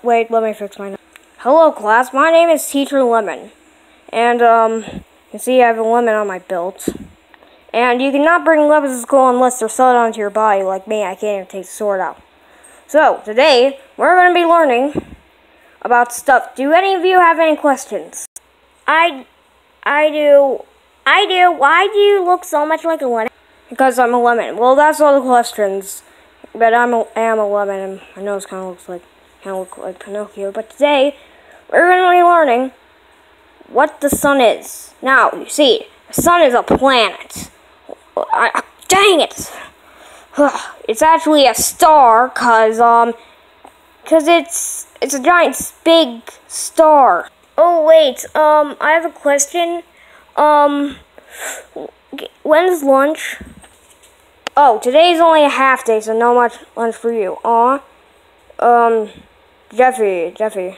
Wait, let me fix my... Hello, class. My name is Teacher Lemon. And, you can see I have a lemon on my belt. And you cannot bring lemons to school unless they're sewed onto your body, like me. I can't even take the sword out. So, today, we're going to be learning about stuff. Do any of you have any questions? I do. Why do you look so much like a lemon? Because I'm a lemon. Well, that's all the questions. But I am a lemon, and my nose kind of look like Pinocchio. But today, we're going to be learning what the sun is. Now, you see, the sun is a planet. Dang it! It's actually a star, cause it's a giant big star. Oh wait, I have a question. When's lunch? Oh, today's only a half day, so no much lunch for you. Jeffy.